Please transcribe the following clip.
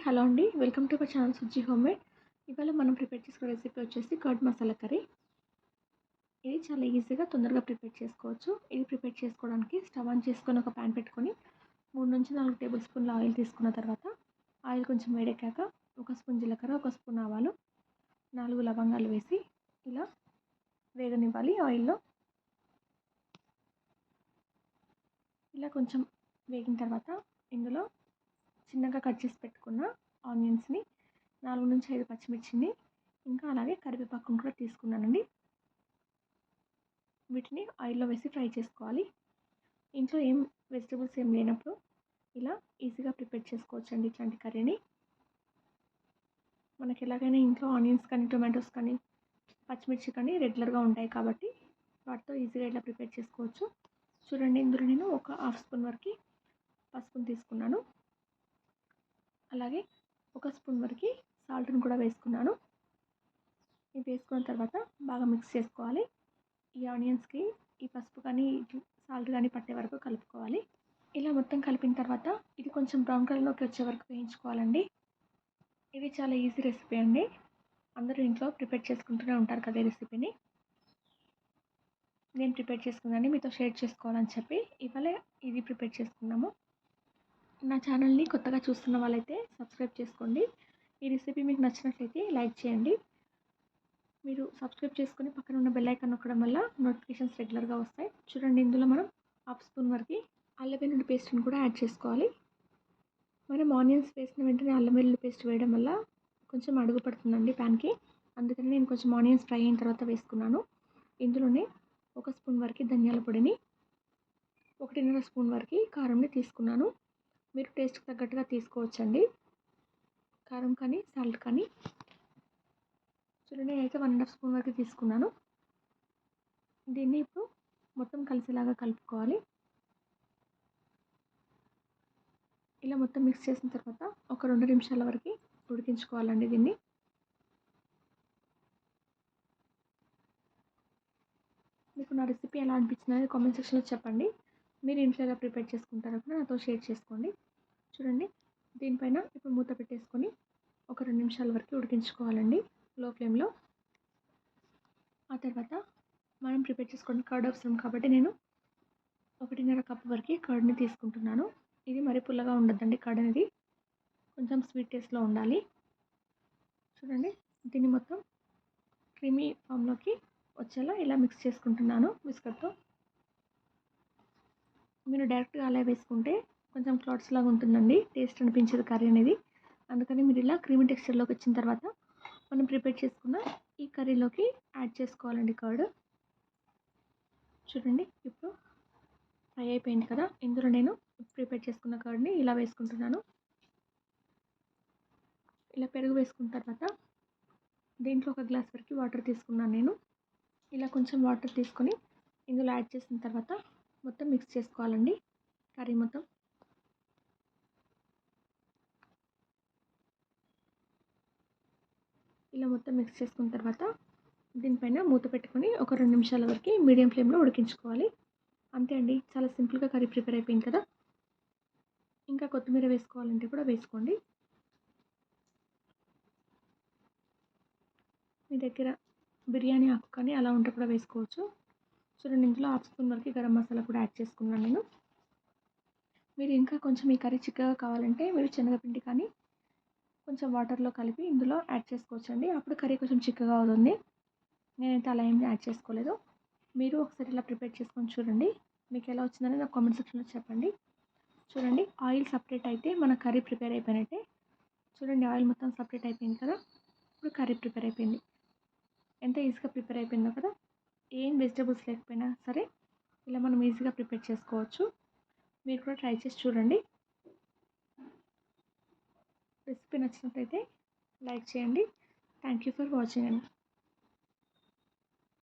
Hello అండి. Welcome to our channel Sujji homemade. ఇవాళ మనం ప్రిపేర్ చేసుకునే రెసిపీ వచ్చేసి కర్డ్ మసాలా కర్రీ. ఇది చాలా ఈజీగా తొందరగా ప్రిపేర్ చేసుకోవచ్చు. ఇది ప్రిపేర్ చేసుకోవడానికి స్టవ్ ఆన్ చేసుకొని ఒక పాన్ పెట్టుకొని 3-4 టేబుల్ స్పూన్ల ఆయిల్ తీసుకున్న తర్వాత ఆయిల్ కొంచెం వేడెక్కాక ఒక స్పూన్ జీలకర్ర, ఒక స్పూన్ ఆవాలు, 4 లవంగాలు వేసి ఇలా వేగనివ్వాలి ఆయిల్‌లో. ఇలా కొంచెం వేగిన తర్వాత ఇందులో చిన్నగా కట్ చేసి పెట్టుకున్న ఆనియన్స్‌ని, 4-5 పచ్చిమిర్చిని, ఇంకా అలాగే కరివేపాకును కూడా తీసుకున్నానండి. వీటిని ఆయిల్‌లో వేసి ఫ్రై చేసుకోవాలి. ఇంట్లో వెజిటబుల్స్ ఏం లేనప్పుడు ఇలా ఈజీగా ప్రిపేర్ చేసుకోవచ్చండి ఇట్లాంటి కర్రీని. మనకి ఎలాగైనా ఇంట్లో ఆనియన్స్ కానీ, టొమాటోస్ కానీ, పచ్చిమిర్చి కానీ రెగ్యులర్‌గా ఉంటాయి కాబట్టి వాటితో ఈజీగా ఇలా ప్రిపేర్ చేసుకోవచ్చు. చూడండి, ఇందులో నేను ఒక హాఫ్ స్పూన్ వరకు పసుపుని తీసుకున్నాను. అలాగే ఒక స్పూన్ వరకు సాల్ట్‌ని కూడా వేసుకున్నాను. ఇవి వేసుకున్న తర్వాత బాగా మిక్స్ చేసుకోవాలి. ఈ ఆనియన్స్‌కి ఈ పసుపు కానీ, సాల్ట్ కానీ పట్టే వరకు కలుపుకోవాలి. ఇలా మొత్తం కలిపిన తర్వాత ఇది కొంచెం బ్రౌన్ కలర్‌లోకి వచ్చే వరకు వేయించుకోవాలండి. ఇది చాలా ఈజీ రెసిపీ అండి. అందరూ ఇంట్లో ప్రిపేర్ చేసుకుంటూనే ఉంటారు కదా ఈ రెసిపీని. నేను ప్రిపేర్ చేసుకున్నాను, మీతో షేర్ చేసుకోవాలని చెప్పి ఇవాళ ఇది ప్రిపేర్ చేసుకున్నాము. నా ఛానల్ని కొత్తగా చూస్తున్న వాళ్ళైతే సబ్స్క్రైబ్ చేసుకోండి. ఈ రెసిపీ మీకు నచ్చినట్లయితే లైక్ చేయండి. మీరు సబ్స్క్రైబ్ చేసుకొని పక్కన ఉన్న బెల్ ఐకాన్ నొక్కడం వల్ల నోటిఫికేషన్స్ రెగ్యులర్గా వస్తాయి. చూడండి, ఇందులో మనం హాఫ్ స్పూన్ వరకు అల్లం వెల్లుల్లి పేస్ట్ని కూడా యాడ్ చేసుకోవాలి. మనం ఆనియన్స్ వేసిన వెంటనే అల్లం వెల్లుల్లి పేస్ట్ వేయడం వల్ల కొంచెం అడుగు పడుతుందండి ప్యాన్కి. అందుకని నేను కొంచెం ఆనియన్స్ ఫ్రై అయిన తర్వాత వేసుకున్నాను. ఇందులోనే ఒక స్పూన్ వరకు ధనియాల పొడిని, 1.5 స్పూన్ వరకు కారంని తీసుకున్నాను. మీరు టేస్ట్కి తగ్గట్టుగా తీసుకోవచ్చండి, కారం కానీ సాల్ట్ కానీ. చూడండి, నేనైతే 1.5 స్పూన్ వరకు తీసుకున్నాను. దీన్ని ఇప్పుడు మొత్తం కలిసేలాగా కలుపుకోవాలి. ఇలా మొత్తం మిక్స్ చేసిన తర్వాత ఒక 2 నిమిషాల వరకు ఉడికించుకోవాలండి దీన్ని. మీకు నా రెసిపీ ఎలా అనిపించిందని కామెంట్ సెక్షన్లో చెప్పండి. మీరు ఇంట్లో ఎలా ప్రిపేర్ చేసుకుంటారో కూడా నాతో షేర్ చేసుకోండి. చూడండి, దీనిపైన ఇప్పుడు మూత పెట్టేసుకొని ఒక 2 నిమిషాల వరకు ఉడికించుకోవాలండి లో ఫ్లేమ్లో. ఆ తర్వాత మనం ప్రిపేర్ చేసుకున్న కర్డ్ అవసరం కాబట్టి నేను 1.5 కప్ వరకు కర్డ్ని తీసుకుంటున్నాను. ఇది మరీ పుల్లగా ఉండొద్దండి కర్డ్ అనేది, కొంచెం స్వీట్ టేస్ట్లో ఉండాలి. చూడండి, దీన్ని మొత్తం క్రీమీ ఫామ్లోకి వచ్చేలా ఇలా మిక్స్ చేసుకుంటున్నాను విస్కర్తో. మీరు డైరెక్ట్గా అలా వేసుకుంటే కొంచెం క్లాట్స్ లాగా ఉంటుందండి, టేస్ట్ అనిపించదు కర్రీ అనేది. అందుకని మీరు ఇలా క్రీమీ టెక్స్చర్లోకి వచ్చిన తర్వాత మనం ప్రిపేర్ చేసుకున్న ఈ కర్రీలోకి యాడ్ చేసుకోవాలండి కర్డ్. చూడండి, ఇప్పుడు ఫ్రై అయిపోయింది కదా. ఇందులో నేను ప్రిపేర్ చేసుకున్న కర్డ్ని ఇలా వేసుకుంటున్నాను. ఇలా పెరుగు వేసుకున్న తర్వాత దీంట్లో ఒక గ్లాస్ వరకు వాటర్ తీసుకున్నాను నేను. ఇలా కొంచెం వాటర్ తీసుకొని ఇందులో యాడ్ చేసిన తర్వాత మొత్తం మిక్స్ చేసుకోవాలండి కర్రీ మొత్తం. ఇలా మొత్తం మిక్స్ చేసుకున్న తర్వాత దీనిపైన మూత పెట్టుకొని ఒక 2 నిమిషాల వరకు మీడియం ఫ్లేమ్లో ఉడికించుకోవాలి. అంతే అండి, చాలా సింపుల్గా కర్రీ ప్రిపేర్ అయిపోయింది కదా. ఇంకా కొత్తిమీర వేసుకోవాలంటే కూడా వేసుకోండి. మీ దగ్గర బిర్యానీ ఆకు కానీ అలా ఉంటే కూడా వేసుకోవచ్చు. చూడండి, ఇందులో హాఫ్ స్పూన్ వరకు గరం మసాలా కూడా యాడ్ చేసుకున్నాను నేను. మీరు ఇంకా కొంచెం ఈ కర్రీ చిక్కగా కావాలంటే మీరు శనగపిండి కానీ కొంచెం వాటర్లో కలిపి ఇందులో యాడ్ చేసుకోవచ్చండి. అప్పుడు కర్రీ కొంచెం చిక్కగా అవుతుంది. నేనైతే అలా ఏం యాడ్ చేసుకోలేదు. మీరు ఒకసారి ఇలా ప్రిపేర్ చేసుకొని చూడండి. మీకు ఎలా వచ్చిందని నాకు కామెంట్ సెక్షన్లో చెప్పండి. చూడండి, ఆయిల్ సపరేట్ అయితే మన కర్రీ ప్రిపేర్ అయిపోయినట్టే. చూడండి, ఆయిల్ మొత్తం సపరేట్ అయిపోయింది కదా. ఇప్పుడు కర్రీ ప్రిపేర్ అయిపోయింది. ఎంత ఈజీగా ప్రిపేర్ అయిపోయిందో కదా. ఏం వెజిటబుల్స్ లేకపోయినా సరే ఇలా మనం ఈజీగా ప్రిపేర్ చేసుకోవచ్చు. మీరు కూడా ట్రై చేసి చూడండి. రెసిపీ నచ్చినట్లయితే లైక్ చేయండి. థ్యాంక్ యూ ఫర్ వాచింగ్ అండి.